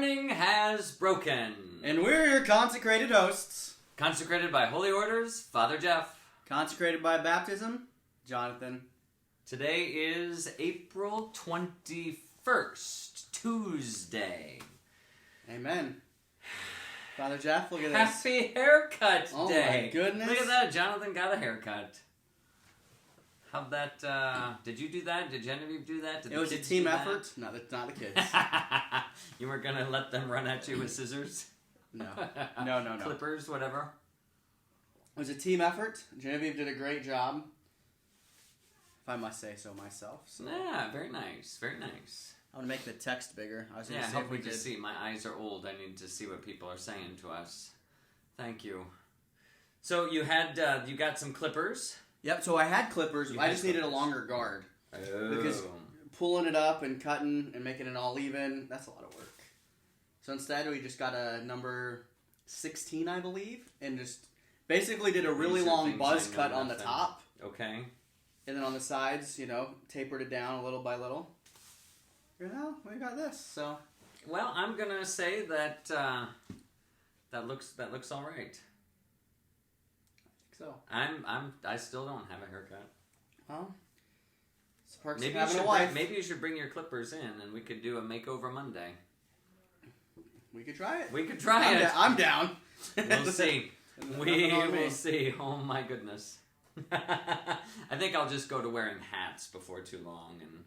morning has broken. And we're your consecrated hosts. Consecrated by holy orders, Father Jeff. Consecrated by baptism, Jonathan. Today is April 21st, Tuesday. Amen. Father Jeff, look at this. Happy haircut day. Oh my goodness. Look at that, Jonathan got a haircut. How'd that, did you do that? Did Genevieve do that? Did it was a team effort. No, not the kids. You weren't going to let them run at you with scissors? No. Clippers, whatever. It was a team effort. Genevieve did a great job. If I must say so myself. So. Yeah, very nice. Very nice. I want to make the text bigger. I was going to see help if we me to could see. My eyes are old. I need to see what people are saying to us. Thank you. So you had, you got some clippers. Yep, so I had clippers. I just needed a longer guard. Oh. Because pulling it up and cutting and making it all even, that's a lot of work. So instead, we just got a number 16, I believe, and just basically did a really long buzz cut on the top. Okay. And then on the sides, tapered it down a little by little. Well, we got this, so. Well, I'm going to say that that looks all right. So I still don't have a haircut. Well, it's the perks of having a wife. Maybe you should bring your clippers in, and we could do a makeover Monday. We could try it. I'm down. We'll see. We will see. Oh my goodness. I think I'll just go to wearing hats before too long, and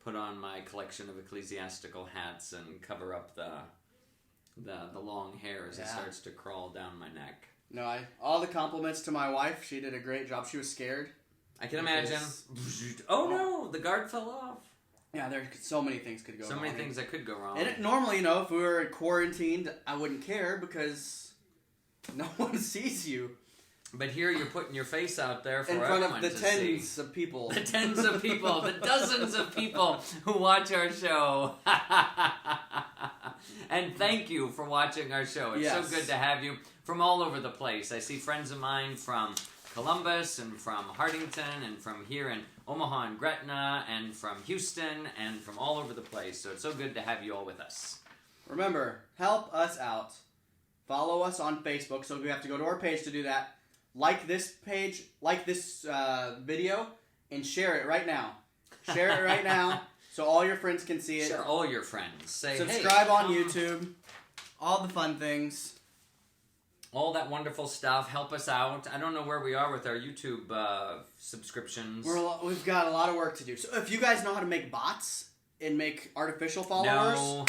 put on my collection of ecclesiastical hats and cover up the long hair as it starts to crawl down my neck. No, all the compliments to my wife. She did a great job. She was scared. I can imagine. Oh no, the guard fell off. Yeah, there so many things could go wrong. So many things that could go wrong. And normally, if we were quarantined, I wouldn't care because no one sees you. But here you're putting your face out there for in front everyone of the tens of people. The tens of people, the dozens of people who watch our show. And thank you for watching our show. It's so good to have you from all over the place. I see friends of mine from Columbus and from Hardington and from here in Omaha and Gretna and from Houston and from all over the place. So it's so good to have you all with us. Remember, help us out. Follow us on Facebook. So we have to go to our page to do that. Like this page, like this video, and share it right now. Share it right now so all your friends can see it. Share all your friends. Say, subscribe on YouTube. All the fun things. All that wonderful stuff. Help us out. I don't know where we are with our YouTube subscriptions. We've got a lot of work to do. So if you guys know how to make bots and make artificial followers,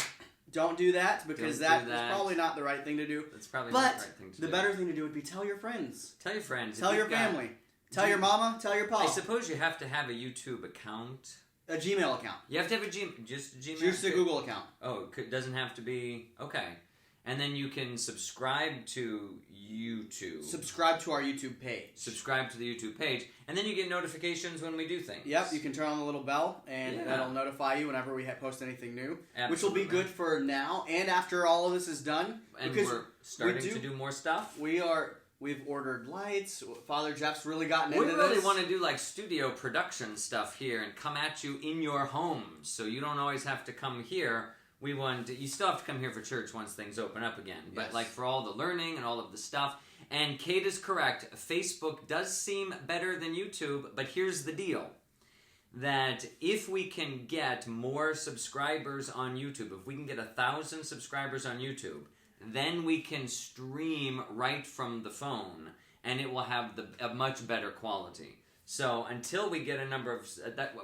don't do that because that's probably not the right thing to do. That's probably not the right thing to do. But the better thing to do would be tell your friends. Tell your friends. Tell your family. Tell your mama. Tell your papa. I suppose you have to have a YouTube account. A Gmail account. You have to have just a Gmail. Just a Google account. Oh, it doesn't have to be... Okay. And then you can subscribe to YouTube. Subscribe to our YouTube page. Subscribe to the YouTube page. And then you get notifications when we do things. Yep, you can turn on the little bell, and that'll notify you whenever we post anything new. Absolutely. Which will be good for now and after all of this is done. And we're starting to do more stuff. We've ordered lights. Father Jeff's really gotten into this. We really want to do like studio production stuff here and come at you in your homes. So you don't always have to come here. You still have to come here for church once things open up again. But like for all the learning and all of the stuff. And Kate is correct. Facebook does seem better than YouTube. But here's the deal. That if we can get more subscribers on YouTube, if we can get 1,000 subscribers on YouTube, then we can stream right from the phone. And it will have a much better quality. So until we get a number of...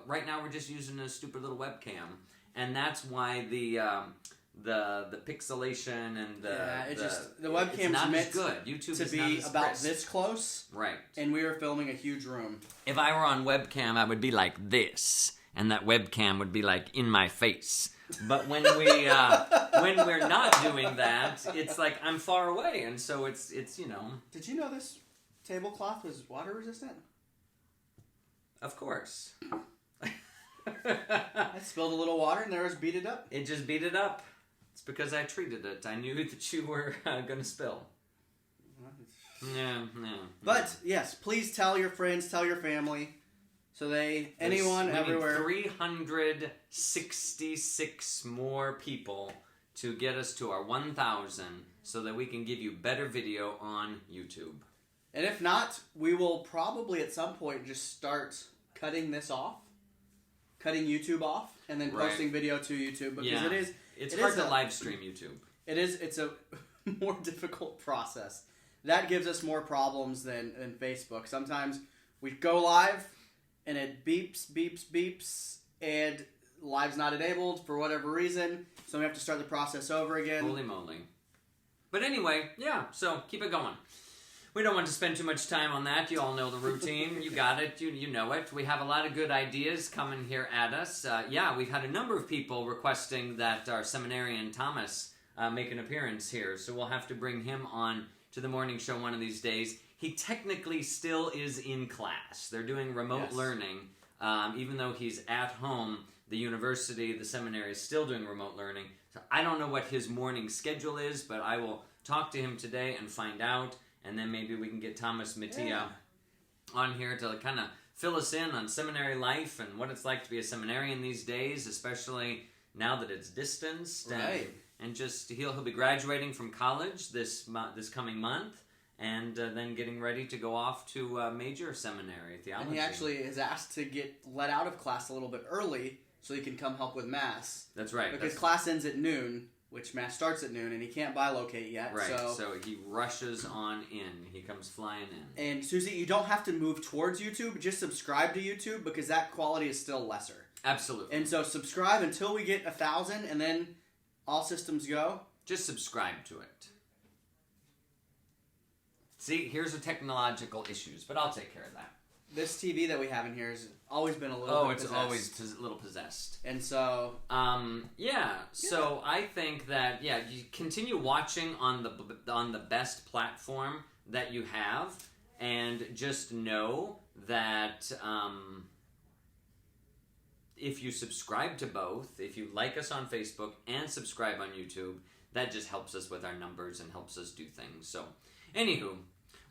right now we're just using a stupid little webcam. And that's why the pixelation and the webcam's not meant as good. YouTube to is be not as about crisp. this close, right? And we were filming a huge room. If I were on webcam, I would be like this, and that webcam would be like in my face. But when we're not doing that, it's like I'm far away, and so it's Did you know this tablecloth was water resistant? Of course. I spilled a little water and there was beat it up. It just beat it up. It's because I treated it. I knew that you were going to spill. Yeah. But, yes, please tell your friends, tell your family. So anyone, everywhere. 366 more people to get us to our 1,000 so that we can give you better video on YouTube. And if not, we will probably at some point just start cutting YouTube off, and then posting video to YouTube, because it's hard to live stream YouTube. It's a more difficult process. That gives us more problems than Facebook. Sometimes we go live and it beeps, and live's not enabled for whatever reason, so we have to start the process over again. Holy moly. But anyway, so keep it going. We don't want to spend too much time on that. You all know the routine. You got it. You know it. We have a lot of good ideas coming here at us. We've had a number of people requesting that our seminarian Thomas make an appearance here. So we'll have to bring him on to the morning show one of these days. He technically still is in class. They're doing remote learning. Even though he's at home, the university, the seminary is still doing remote learning. So I don't know what his morning schedule is, but I will talk to him today and find out. And then maybe we can get Thomas Mattia on here to kind of fill us in on seminary life and what it's like to be a seminarian these days, especially now that it's distanced. Right. And just he'll be graduating from college this coming month, and then getting ready to go off to a major seminary, theology. And he actually is asked to get let out of class a little bit early so he can come help with Mass. That's right. Because class ends at noon, which Mass starts at noon, and he can't bilocate yet. Right, so he rushes on in. He comes flying in. And Susie, you don't have to move towards YouTube. Just subscribe to YouTube, because that quality is still lesser. Absolutely. And so subscribe until we get 1,000, and then all systems go. Just subscribe to it. See, here's the technological issues, but I'll take care of that. This TV that we have in here has always been a little bit possessed. Always a little possessed. And so... So I think that, you continue watching on the best platform that you have, and just know that if you subscribe to both, if you like us on Facebook and subscribe on YouTube, that just helps us with our numbers and helps us do things. So, anywho,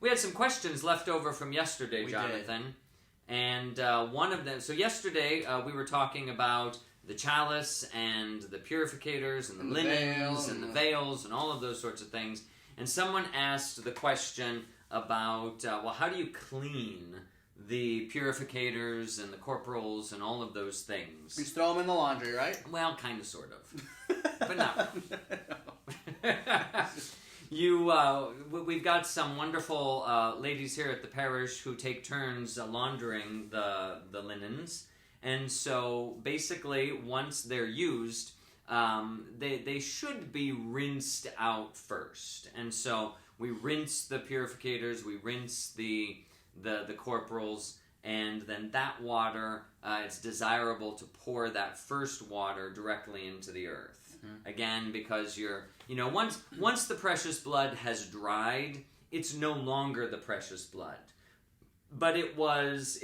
we had some questions left over from yesterday, Jonathan. And one of them... So yesterday, we were talking about the chalice and the purificators and the linens and the veils and all of those sorts of things. And someone asked the question about, how do you clean the purificators and the corporals and all of those things? You just throw them in the laundry, right? Well, kind of, sort of. But not we've got some wonderful ladies here at the parish who take turns laundering the linens. And so, basically, once they're used, they should be rinsed out first. And so, we rinse the purificators, we rinse the corporals, and then that water, it's desirable to pour that first water directly into the earth. Again, because once the precious blood has dried, it's no longer the precious blood. But it was.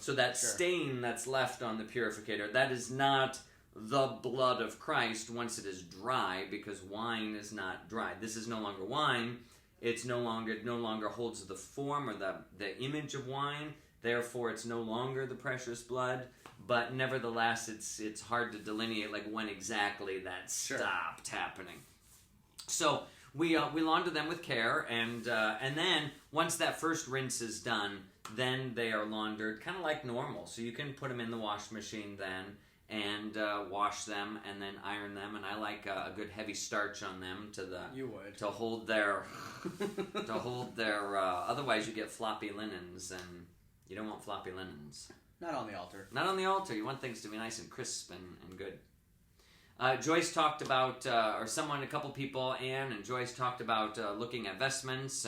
So that stain that's left on the purificator, that is not the blood of Christ once it is dry, because wine is not dry. This is no longer wine. It no longer holds the form or the image of wine. Therefore, it's no longer the precious blood. But nevertheless, it's hard to delineate when exactly that stopped happening. So we launder them with care, and then once that first rinse is done, then they are laundered kind of like normal. So you can put them in the wash machine then and wash them and then iron them. And I like a good heavy starch on them to hold their otherwise you get floppy linens, and you don't want floppy linens. Not on the altar. Not on the altar. You want things to be nice and crisp and good. Joyce talked about, a couple people, Anne and Joyce talked about looking at vestments,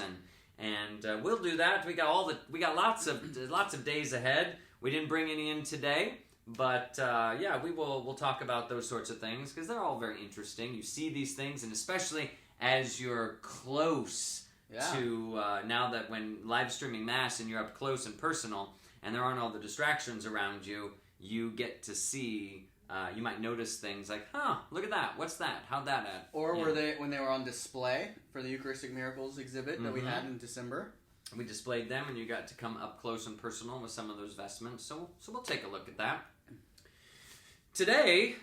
and we'll do that. We got lots of days ahead. We didn't bring any in today, but we'll talk about those sorts of things because they're all very interesting. You see these things, and especially as you're close to now that when live streaming Mass and you're up close and personal, and there aren't all the distractions around you, you get to see, you might notice things like, look at that, what's that, how'd that at? Or when they were on display for the Eucharistic Miracles exhibit that we had in December. We displayed them, and you got to come up close and personal with some of those vestments, so we'll take a look at that. Today,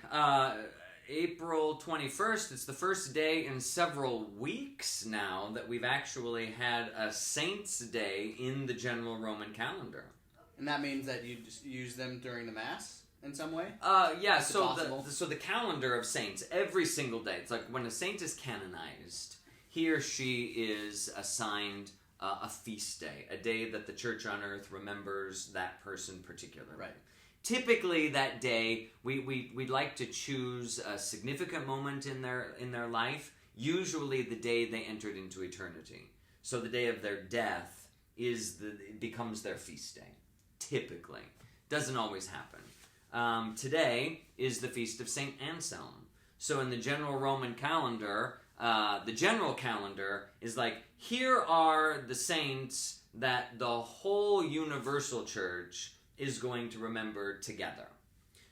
April 21st. It's the first day in several weeks now that we've actually had a Saints' Day in the general Roman calendar. And that means that you just use them during the Mass in some way? Yeah, so the calendar of saints, every single day, it's like when a saint is canonized, he or she is assigned a feast day, a day that the church on earth remembers that person particularly. Right. Typically, that day, we'd like to choose a significant moment in their life, usually the day they entered into eternity. So the day of their death becomes their feast day, typically. Doesn't always happen. Today is the feast of St. Anselm. So in the general Roman calendar, the general calendar is like, here are the saints that the whole universal church is going to remember together.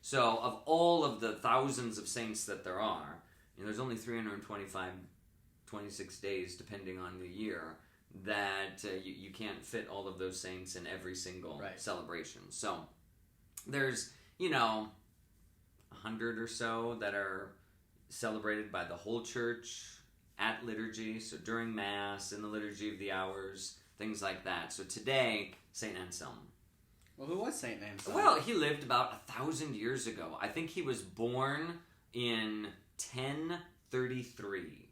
So of all of the thousands of saints that there are, there's only 26 days, depending on the year, that you can't fit all of those saints in every single celebration. So there's, 100 or so that are celebrated by the whole church at liturgy, so during Mass, in the Liturgy of the Hours, things like that. So today, St. Anselm. Well, who was St. Anselm? Well, he lived about 1,000 years ago. I think he was born in 1033.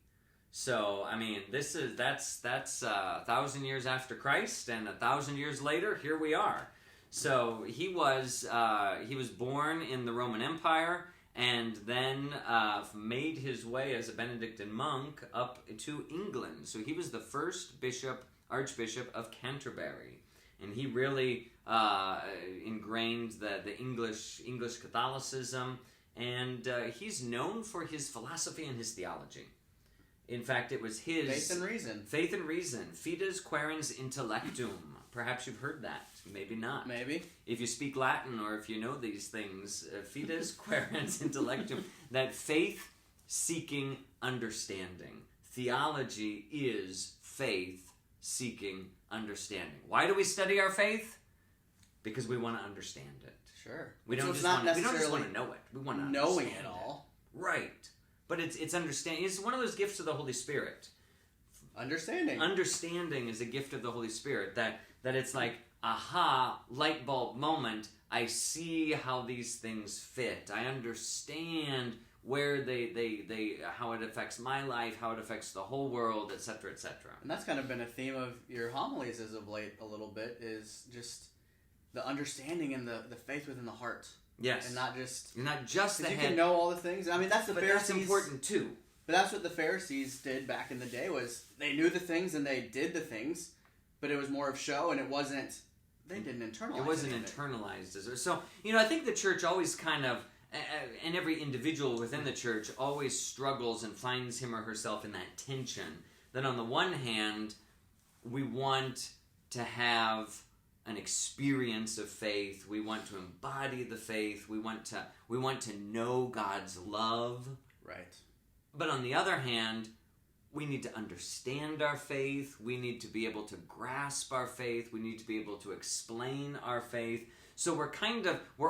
So, that's 1,000 years after Christ, and 1,000 years later, here we are. So he was born in the Roman Empire, and then made his way as a Benedictine monk up to England. So he was the first Archbishop of Canterbury, and he really ingrained the English Catholicism, and he's known for his philosophy and his theology. In fact, it was his Faith and Reason. Faith and Reason. Fides quaerens intellectum. Perhaps you've heard that. Maybe not. Maybe. If you speak Latin or if you know these things, fides quaerens intellectum, that faith-seeking understanding. Theology is faith-seeking understanding. Why do we study our faith? Because we want to understand it. Sure. We don't just want to know it. We want to knowing it all. Right. But it's understanding. It's one of those gifts of the Holy Spirit. Understanding. Understanding is a gift of the Holy Spirit. That it's like, aha, light bulb moment. I see how these things fit. I understand where how it affects my life, how it affects the whole world, etc., etc. And that's kind of been a theme of your homilies as of late a little bit, is just the understanding and the faith within the heart. Yes. And not just the head. You can know all the things. I mean, that's the Pharisees. That's important too. But that's what the Pharisees did back in the day, was they knew the things and they did the things, but it was more of show, and it wasn't, they didn't internalize it. It wasn't internalized. So, I think the church always kind of, and every individual within the church always struggles and finds him or herself in that tension. That on the one hand, we want to have an experience of faith. We want to embody the faith. We want to know God's love. Right. But on the other hand, we need to understand our faith. We need to be able to grasp our faith. We need to be able to explain our faith. So we're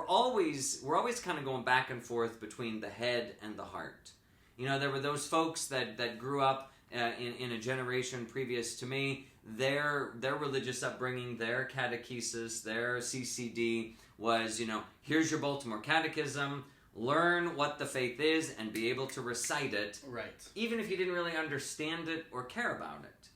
always kind of going back and forth between the head and the heart. There were those folks that grew up in a generation previous to me. Their religious upbringing, their catechesis, their CCD was, here's your Baltimore Catechism. Learn what the faith is and be able to recite it. Right. Even if you didn't really understand it or care about it.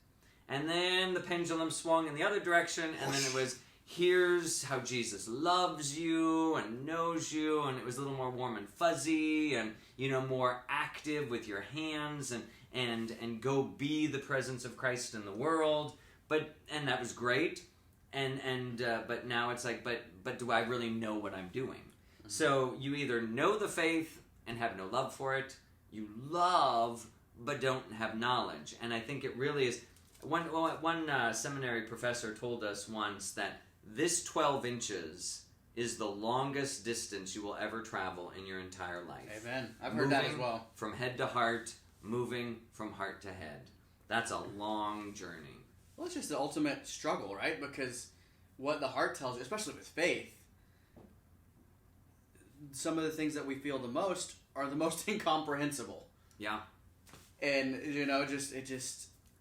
And then the pendulum swung in the other direction, and then it was, here's how Jesus loves you and knows you, and it was a little more warm and fuzzy and, more active with your hands and go be the presence of Christ in the world. And that was great. But now it's like, but do I really know what I'm doing? So you either know the faith and have no love for it, you love but don't have knowledge. And I think it really is. One seminary professor told us once that this 12 inches is the longest distance you will ever travel in your entire life. Amen. I've heard that as well. From head to heart, moving from heart to head. That's a long journey. Well, it's just the ultimate struggle, right? Because what the heart tells you, especially with faith, some of the things that we feel the most are the most incomprehensible. Yeah. And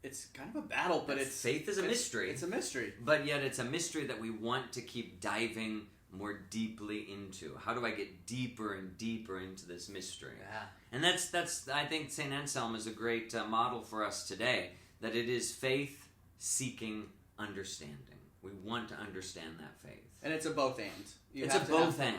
it's kind of a battle, but faith is a mystery. It's a mystery. But yet it's a mystery that we want to keep diving more deeply into. How do I get deeper and deeper into this mystery? Yeah. And that's I think St. Anselm is a great model for us today, that it is faith seeking understanding. We want to understand that faith. And it's a both and. It's a both and.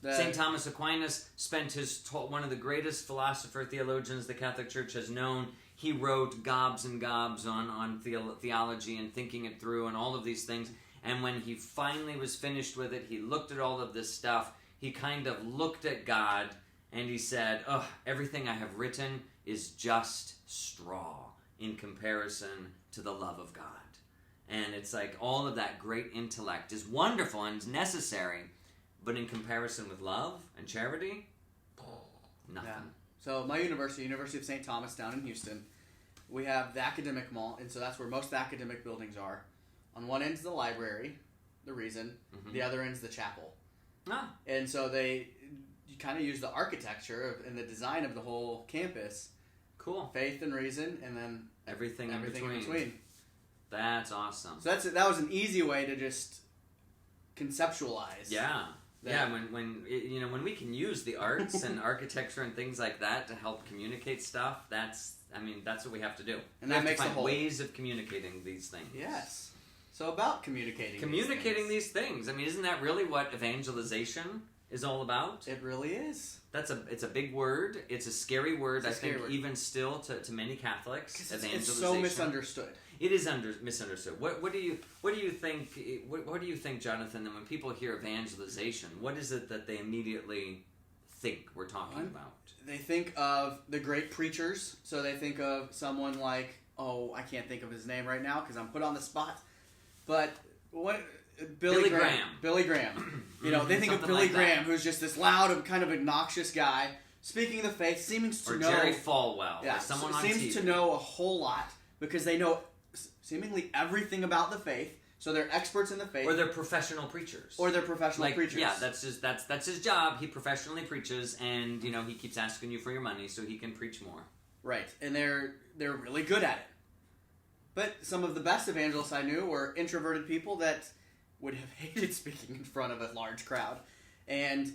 St. Thomas Aquinas spent one of the greatest philosopher theologians the Catholic Church has known. He wrote gobs and gobs on theology and thinking it through and all of these things. And when he finally was finished with it, he looked at all of this stuff. He kind of looked at God and he said, everything I have written is just straw in comparison to the love of God. And it's like all of that great intellect is wonderful and necessary, but in comparison with love and charity, nothing. Yeah. So my University of St. Thomas down in Houston, we have the academic mall, and so that's where most of the academic buildings are. On one end is the library, the Reason. Mm-hmm. The other end is the chapel. Ah. And so you kind of use the architecture and the design of the whole campus. Cool. Faith and Reason, and then everything in between. That's awesome. So that was an easy way to just conceptualize. Yeah. Yeah, when we can use the arts and architecture and things like that to help communicate stuff, that's what we have to do. And we that have makes to find ways of communicating these things. Yes. So about communicating these things. I mean, isn't that really what evangelization is all about? It really is. It's a big word. It's a scary word. I think even still to many Catholics. It's so misunderstood. It is misunderstood. What do you think? What do you think, Jonathan? That when people hear evangelization, what is it that they immediately think we're talking about? They think of the great preachers. So they think of someone like, I can't think of his name right now because I'm put on the spot. But what? Billy Graham. Billy Graham. They think of Billy Graham, who's just this loud and kind of obnoxious guy speaking the faith, seems to know. Or Jerry Falwell. Yeah, or someone on seems TV. to know a whole lot because they know seemingly everything about the faith. So they're experts in the faith. Or they're professional preachers. Preachers. Yeah, that's his job. He professionally preaches, and he keeps asking you for your money so he can preach more. Right, and they're really good at it. But some of the best evangelists I knew were introverted people that would have hated speaking in front of a large crowd and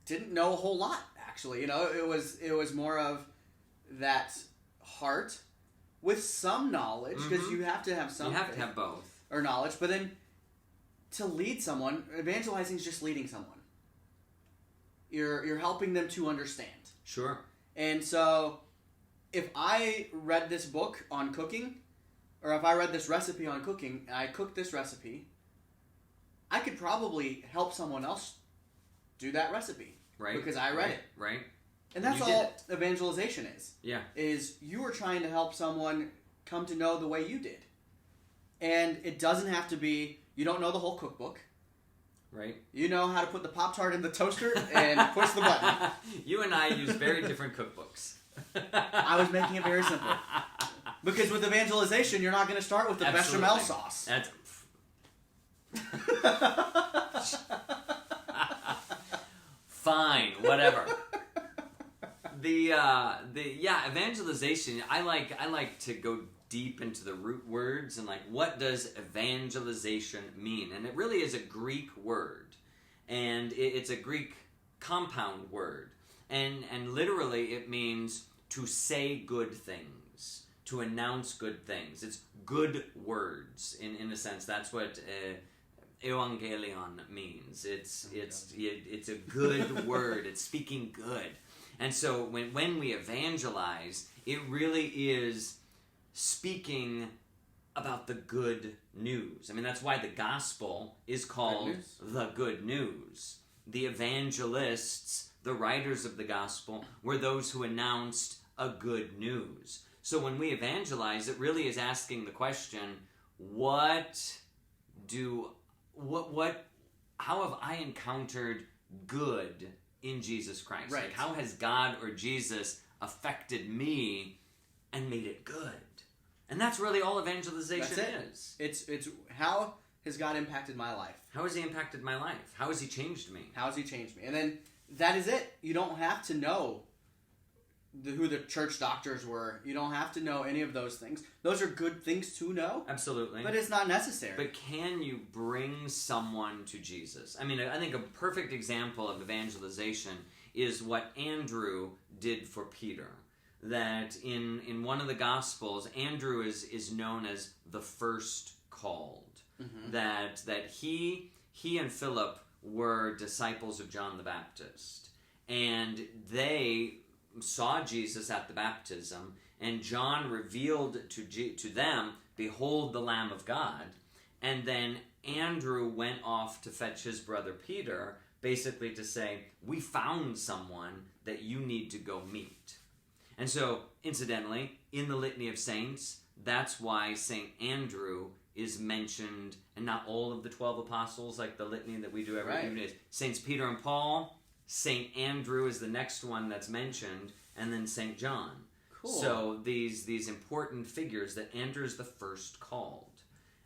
didn't know a whole lot, actually. It was more of that heart with some knowledge, because you have to have some. You have to have both. Or knowledge, but then to lead someone, evangelizing is just leading someone. You're helping them to understand. Sure. And so, if I read this book on cooking, or if I read this recipe on cooking, and I cooked this recipe, I could probably help someone else do that recipe. Right. Because I read it. Right. And that's all evangelization is. Yeah. Is you are trying to help someone come to know the way you did. And it doesn't have to be, you don't know the whole cookbook. Right. You know how to put the Pop-Tart in the toaster and push the button. You and I use very different cookbooks. I was making it very simple. Because with evangelization, you're not going to start with the bechamel sauce. That's... Fine, whatever. Evangelization. I like to go deep into the root words and what does evangelization mean? And it really is a Greek word, and it's a Greek compound word, and literally it means to say good things, to announce good things. It's good words in a sense. That's what evangelion means. It's a good word. It's speaking good. And so when we evangelize, it really is speaking about the good news. I mean, that's why the gospel is called the good news. The evangelists, the writers of the gospel, were those who announced a good news. So when we evangelize, it really is asking the question, how have I encountered good in Jesus Christ? Right. How has God or Jesus affected me and made it good? And that's really all evangelization is. It's how has God impacted my life? How has he impacted my life? How has he changed me? How has he changed me? And then that is it. You don't have to know who the church doctors were. You don't have to know any of those things. Those are good things to know. Absolutely. But it's not necessary. But can you bring someone to Jesus? I mean, I think a perfect example of evangelization is what Andrew did for Peter. That in one of the Gospels, Andrew is known as the first called. Mm-hmm. That he and Philip were disciples of John the Baptist. And they saw Jesus at the baptism, and John revealed to them, "Behold the Lamb of God." And then Andrew went off to fetch his brother Peter, basically to say, "We found someone that you need to go meet." And so, incidentally, in the Litany of Saints, that's why St. Andrew is mentioned, and not all of the 12 apostles, like the litany that we do every evening. Saints Peter and Paul, St. Andrew is the next one that's mentioned, and then St. John. Cool. So these important figures, that Andrew is the first called.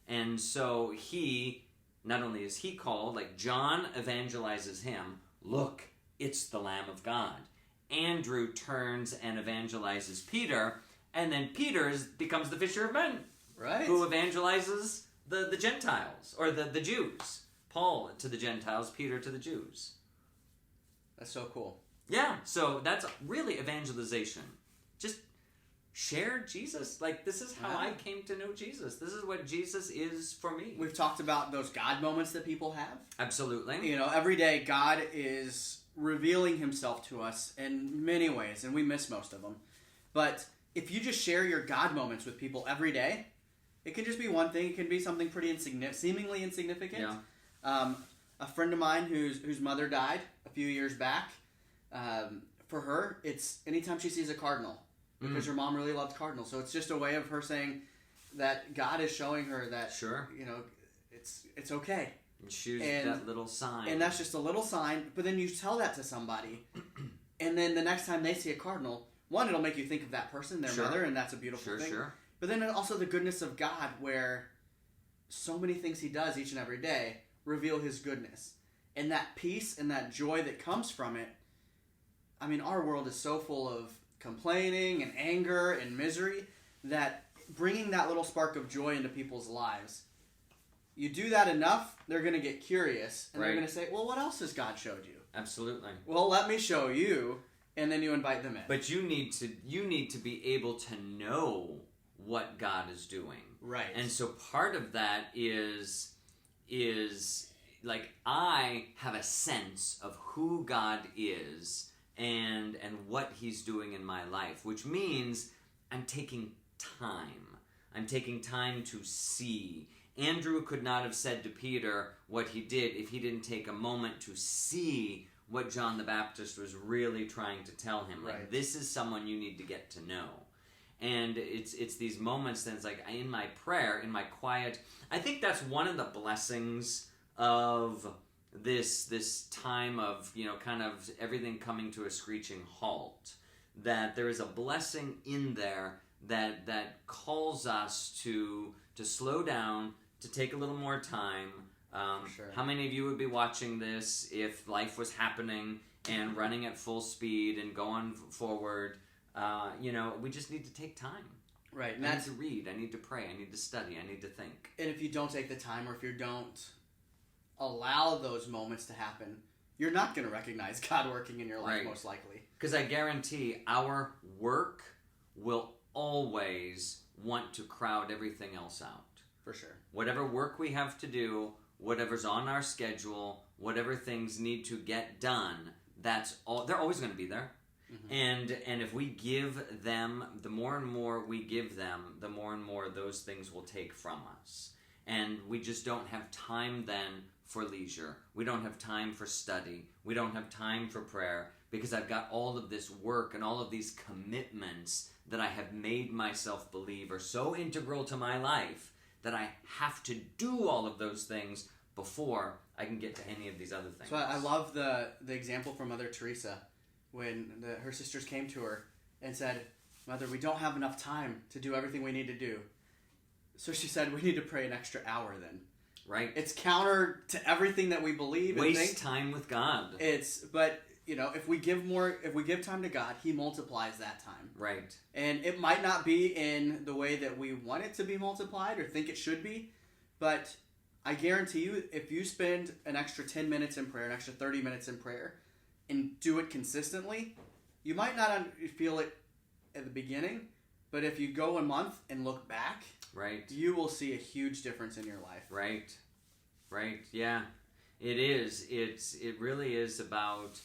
And so he, not only is he called, like John evangelizes him, "Look, it's the Lamb of God." Andrew turns and evangelizes Peter, and then Peter becomes the fisher of men. Right. Who evangelizes the Gentiles, or the Jews. Paul to the Gentiles, Peter to the Jews. That's so cool. Yeah, so that's really evangelization. Just share Jesus. Like, this is how I came to know Jesus. This is what Jesus is for me. We've talked about those God moments that people have. Absolutely. You know, every day God is revealing himself to us in many ways, and we miss most of them. But if you just share your God moments with people every day, it can just be one thing. It can be something pretty seemingly insignificant. Yeah. A friend of mine whose mother died a few years back, for her, it's anytime she sees a cardinal, because her mom really loved cardinals. So it's just a way of her saying that God is showing her that, you know, it's okay. And choose that little sign. And that's just a little sign, but then you tell that to somebody, and then the next time they see a cardinal, one, it'll make you think of that person, their mother, and that's a beautiful thing. But then also the goodness of God, where so many things he does each and every day reveal his goodness. And that peace and that joy that comes from it. I mean, our world is so full of complaining and anger and misery that bringing that little spark of joy into people's lives, you do that enough, they're going to get curious. And they're going to say, well, what else has God showed you? Absolutely. Well, let me show you. And then you invite them in. But you need to be able to know what God is doing. Right. And so part of that is like, I have a sense of who God is and what he's doing in my life, which means I'm taking time. I'm taking time to see. Andrew could not have said to Peter what he did if he didn't take a moment to see what John the Baptist was really trying to tell him. Like, this is someone you need to get to know. And it's these moments that it's like, in my prayer, in my quiet, I think that's one of the blessings of this time of, you know, kind of everything coming to a screeching halt. That there is a blessing in there that calls us to slow down, to take a little more time. How many of you would be watching this if life was happening and running at full speed and going forward? You know, we just need to take time. Right. And I need to read. I need to pray. I need to study. I need to think. And if you don't take the time, or if you don't allow those moments to happen, you're not going to recognize God working in your life, most likely. Because I guarantee our work will always want to crowd everything else out. For sure. Whatever work we have to do, whatever's on our schedule, whatever things need to get done, that's all. They're always going to be there. Mm-hmm. And if we give them, the more and more we give them, the more and more those things will take from us. And we just don't have time then for leisure. We don't have time for study. We don't have time for prayer, because I've got all of this work and all of these commitments that I have made myself believe are so integral to my life that I have to do all of those things before I can get to any of these other things. So I love the example from Mother Teresa, when her sisters came to her and said, "Mother, we don't have enough time to do everything we need to do." So she said, "We need to pray an extra hour then." Right. It's counter to everything that we believe and think. Waste time with God. But if we give time to God, He multiplies that time. Right. And it might not be in the way that we want it to be multiplied or think it should be, but I guarantee you, if you spend an extra 10 minutes in prayer, an extra 30 minutes in prayer, and do it consistently, you might not feel it at the beginning, but if you go a month and look back, right, you will see a huge difference in your life. Right. Right. Yeah. It is. It really is about,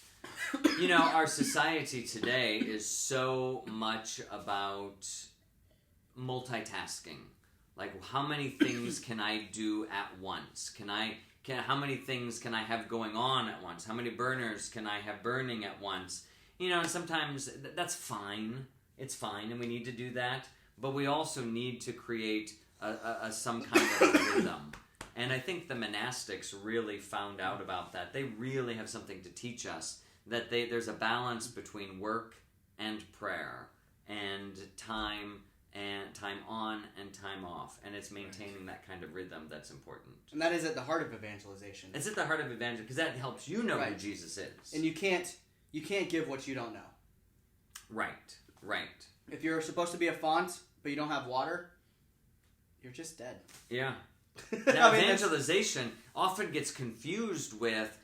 our society today is so much about multitasking. Like, how many things can I do at once? How many things can I have going on at once? How many burners can I have burning at once? And sometimes that's fine. It's fine, and we need to do that. But we also need to create some kind of rhythm. And I think the monastics really found out about that. They really have something to teach us, that there's a balance between work and prayer and time on and time off. And it's maintaining that kind of rhythm that's important. And that is at the heart of evangelization. It's at the heart of evangelism, because that helps you know who Jesus is. And you can't give what you don't know. Right. If you're supposed to be a font, but you don't have water, you're just dead. Yeah. Now, evangelization often gets confused with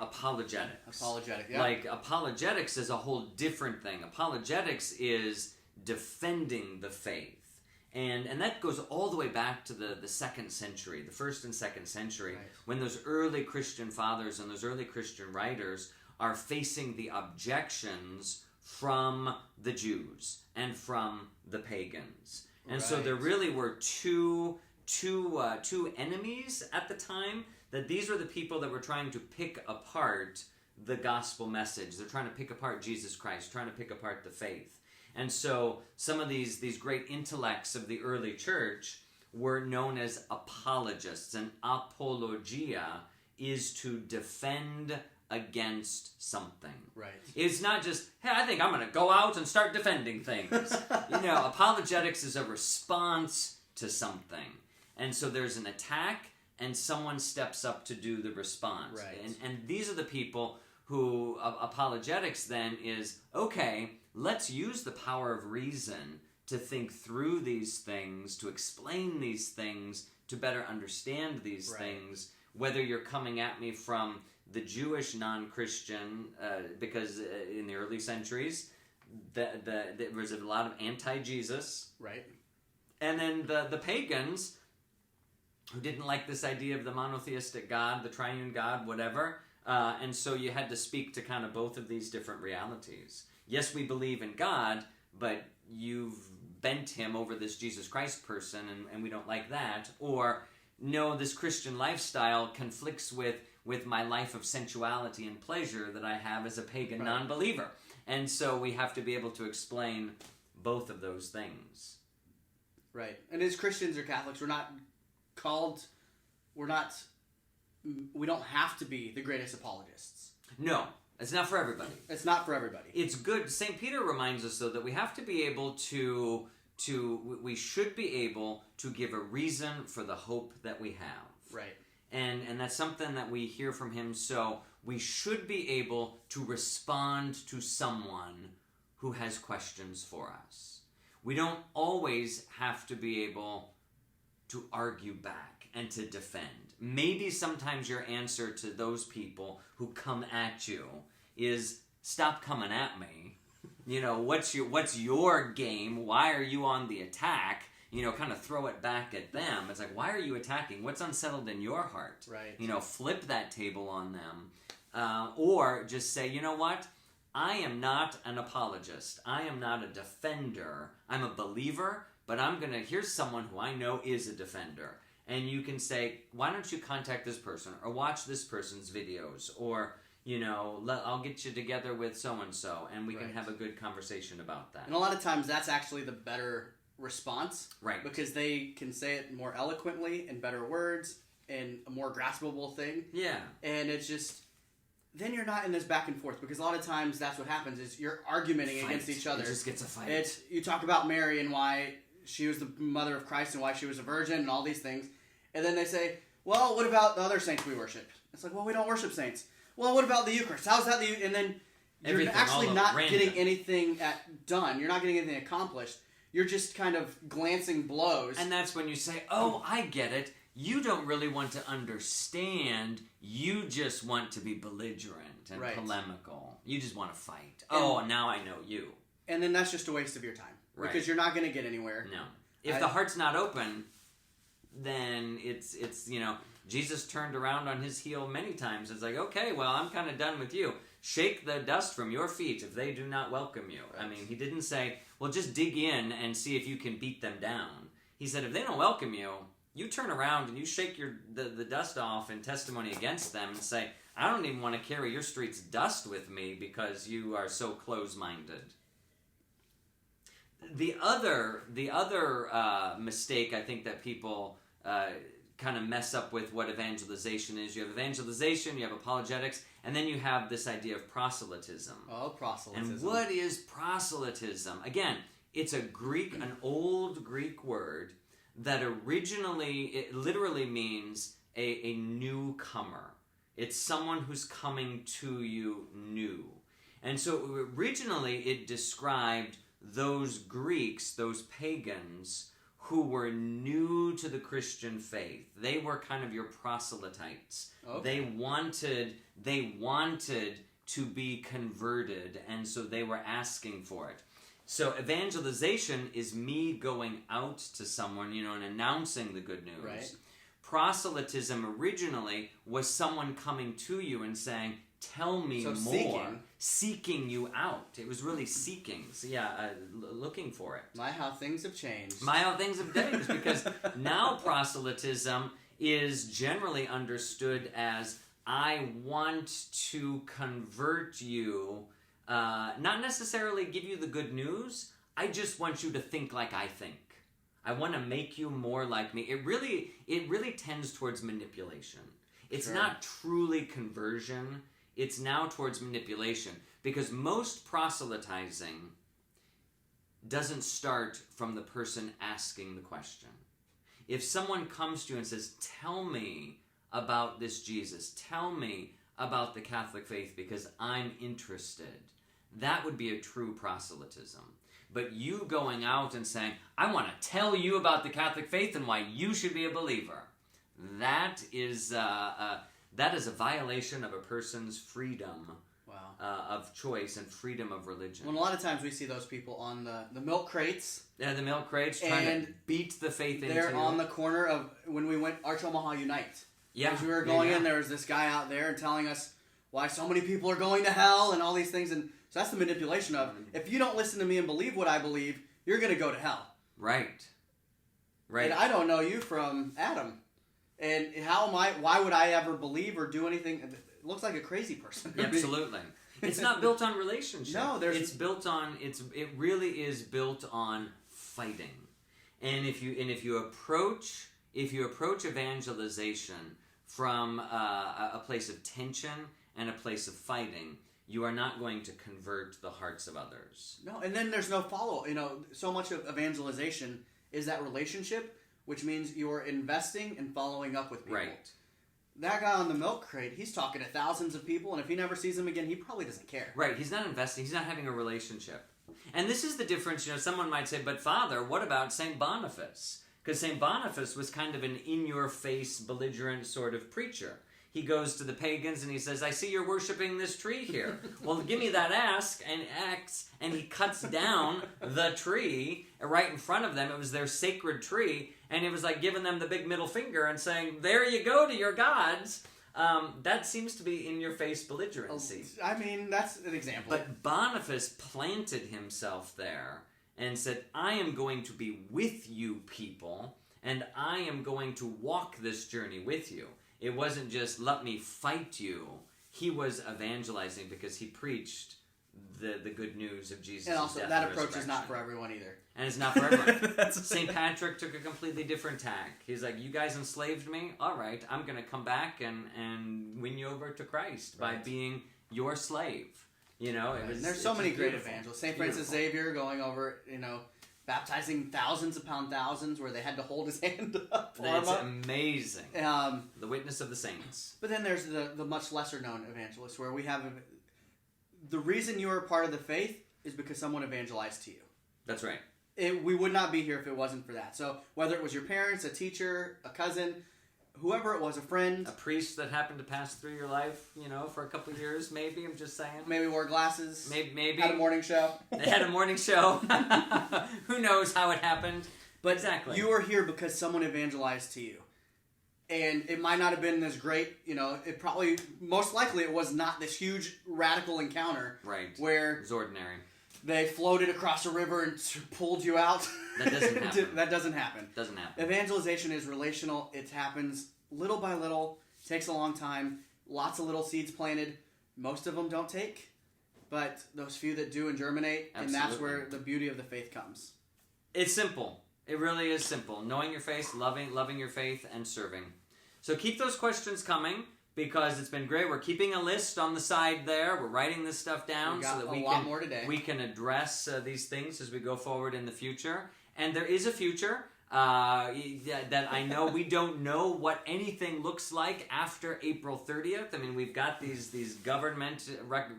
apologetics. Yeah. Like, apologetics is a whole different thing. Apologetics is defending the faith. And that goes all the way back to the second century, the first and second century, when those early Christian fathers and those early Christian writers are facing the objections from the Jews and from the pagans. And so there really were two enemies at the time, that these were the people that were trying to pick apart the gospel message. They're trying to pick apart Jesus Christ, trying to pick apart the faith. And so some of these great intellects of the early church were known as apologists. And apologia is to defend against something. Right. It's not just, hey, I think I'm going to go out and start defending things. Apologetics is a response to something. And so there's an attack, and someone steps up to do the response. Right. And these are the people who, apologetics then is, okay, let's use the power of reason to think through these things, to explain these things, to better understand these things, whether you're coming at me from the Jewish non-Christian, because in the early centuries, there was a lot of anti-Jesus. Right. And then the pagans, who didn't like this idea of the monotheistic God, the triune God, whatever. And so you had to speak to kind of both of these different realities. Yes, we believe in God, but you've bent him over this Jesus Christ person, and we don't like that. Or, no, this Christian lifestyle conflicts with my life of sensuality and pleasure that I have as a pagan non-believer. And so we have to be able to explain both of those things. Right. And as Christians or Catholics, we don't have to be the greatest apologists. No, it's not for everybody. It's not for everybody. It's good. St. Peter reminds us, though, that we have to be able we should be able to give a reason for the hope that we have. Right. And that's something that we hear from him. So we should be able to respond to someone who has questions for us. We don't always have to be able to argue back and to defend. Maybe sometimes your answer to those people who come at you is, stop coming at me. What's your game? Why are you on the attack? Kind of throw it back at them. It's like, why are you attacking? What's unsettled in your heart? Right. Flip that table on them. Or just say, you know what? I am not an apologist. I am not a defender. I'm a believer, but here's someone who I know is a defender. And you can say, why don't you contact this person, or watch this person's videos, or, I'll get you together with so-and-so, and we can have a good conversation about that. And a lot of times that's actually the better response. Right. Because they can say it more eloquently, in better words, in a more graspable thing. Yeah. And it's just, then you're not in this back and forth, because a lot of times that's what happens, is you're argumenting against each other. It just gets a fight. You talk about Mary and why she was the mother of Christ and why she was a virgin and all these things. And then they say, well, what about the other saints we worship? It's like, well, we don't worship saints. well, what about the Eucharist? How's that and then you're Everything, actually not random. getting anything done. You're not getting anything accomplished. You're just kind of glancing blows. And that's when you say, oh, I get it. You don't really want to understand. You just want to be belligerent and polemical. You just want to fight. Now I know you. And then that's just a waste of your time. Right. Because you're not going to get anywhere. No. If the heart's not open, then it's Jesus turned around on his heel many times. It's like, okay, well, I'm kind of done with you. Shake the dust from your feet if they do not welcome you. Right. I mean, he didn't say, well, just dig in and see if you can beat them down. He said, if they don't welcome you, you turn around and you shake the dust off in testimony against them and say, I don't even want to carry your street's dust with me because you are so close-minded. The other mistake I think that people kind of mess up with what evangelization is. You have evangelization, you have apologetics, and then you have this idea of proselytism. Oh, proselytism. And what is proselytism? Again, it's an old Greek word that it literally means a newcomer. It's someone who's coming to you new. And so originally it described those Greeks, those pagans, who were new to the Christian faith. They were kind of your proselytes. Okay. They wanted to be converted, and so they were asking for it. So evangelization is me going out to someone, and announcing the good news. Right. Proselytism originally was someone coming to you and saying, tell me more. Seeking you out. It was really seeking. So looking for it. My, how things have changed. My, how things have changed. Because now proselytism is generally understood as, I want to convert you, not necessarily give you the good news. I just want you to think like I think. I want to make you more like me. It really tends towards manipulation. It's not truly conversion. It's now towards manipulation, because most proselytizing doesn't start from the person asking the question. If someone comes to you and says, tell me about this Jesus, tell me about the Catholic faith because I'm interested, that would be a true proselytism. But you going out and saying, I want to tell you about the Catholic faith and why you should be a believer, that is a violation of a person's freedom of choice and freedom of religion. Well, a lot of times we see those people on the milk crates. Yeah, the milk crates trying to beat the faith into you. They're on the corner of, when we went Arch Omaha Unite. Yeah. As we were going in, there was this guy out there telling us why so many people are going to hell and all these things. And so that's the manipulation of, if you don't listen to me and believe what I believe, you're going to go to hell. Right. And I don't know you from Adam. And why would I ever believe or do anything? It looks like a crazy person. Absolutely. It's not built on relationship. No, it really is built on fighting. And if you approach evangelization from a place of tension and a place of fighting, you are not going to convert the hearts of others. No, and then there's no follow. So much of evangelization is that relationship, which means you're investing and following up with people. Right. That guy on the milk crate, he's talking to thousands of people, and if he never sees them again, he probably doesn't care. Right. He's not investing. He's not having a relationship. And this is the difference. Someone might say, but Father, what about St. Boniface? Because St. Boniface was kind of an in-your-face, belligerent sort of preacher. He goes to the pagans and he says, I see you're worshiping this tree here. Well, give me that axe, and he cuts down the tree right in front of them. It was their sacred tree, and it was like giving them the big middle finger and saying, there you go to your gods. That seems to be in-your-face belligerency. I mean, that's an example. But Boniface planted himself there and said, I am going to be with you people, and I am going to walk this journey with you. It wasn't just, let me fight you. He was evangelizing because he preached the good news of Jesus' and also, death that and approach is not for everyone either. And it's not for everyone. St. Patrick took a completely different tack. He's like, you guys enslaved me? All right, I'm going to come back and win you over to Christ by being your slave. There's so many great evangelists. St. Francis Xavier going over, baptizing thousands upon thousands, where they had to hold his hand up. That's amazing. The witness of the saints. But then there's the much lesser known evangelists, where we have the reason you are a part of the faith is because someone evangelized to you. That's right. We would not be here if it wasn't for that. So whether it was your parents, a teacher, a cousin, whoever it was, a friend, a priest that happened to pass through your life, for a couple of years, maybe. I'm just saying. Maybe wore glasses. Maybe had a morning show. They had a morning show. Who knows how it happened? But exactly, you are here because someone evangelized to you, and it might not have been this great. It probably, most likely, it was not this huge radical encounter. Right. Where it was ordinary. They floated across a river and pulled you out. That doesn't happen. That doesn't happen. Doesn't happen. Evangelization is relational. It happens little by little. It takes a long time. Lots of little seeds planted. Most of them don't take, but those few that do and germinate, Absolutely. and that's where the beauty of the faith comes. It's simple. It really is simple. Knowing your faith, loving your faith, and serving. So keep those questions coming, because it's been great. We're keeping a list on the side there. We're writing this stuff down so that we can address these things as we go forward in the future. And there is a future that I know. We don't know what anything looks like after April 30th. I mean, we've got these government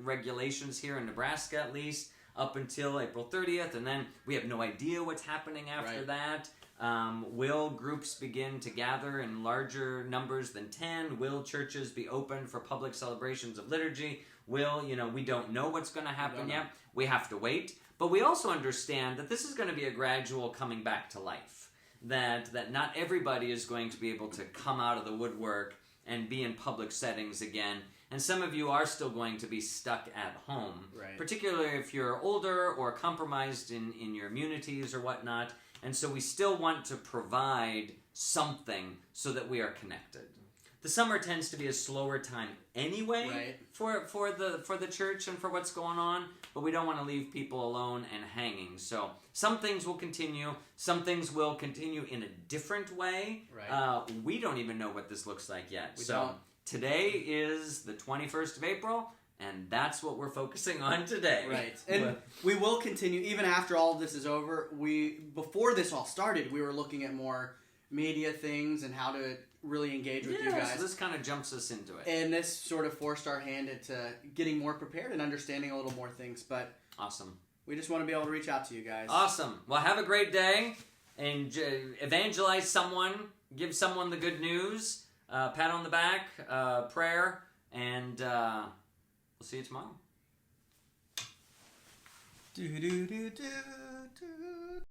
regulations here in Nebraska, at least, up until April 30th. And then we have no idea what's happening after that. Will groups begin to gather in larger numbers than 10? Will churches be open for public celebrations of liturgy? We don't know what's going to happen yet. We have to wait. But we also understand that this is going to be a gradual coming back to life. That not everybody is going to be able to come out of the woodwork and be in public settings again. And some of you are still going to be stuck at home. Right. Particularly if you're older or compromised in your immunities or whatnot. And so we still want to provide something so that we are connected. The summer tends to be a slower time anyway for the church and for what's going on, but we don't want to leave people alone and hanging. So some things will continue. Some things will continue in a different way. Right. We don't even know what this looks like yet. We don't. Today is the 21st of April. And that's what we're focusing on today. Right. And we will continue, even after all of this is over. Before this all started, we were looking at more media things and how to really engage with you guys. So this kind of jumps us into it. And this sort of forced our hand into getting more prepared and understanding a little more things. But awesome. We just want to be able to reach out to you guys. Awesome. Well, have a great day. And evangelize someone. Give someone the good news. Pat on the back. Prayer. And... we'll see you tomorrow. Do do do do.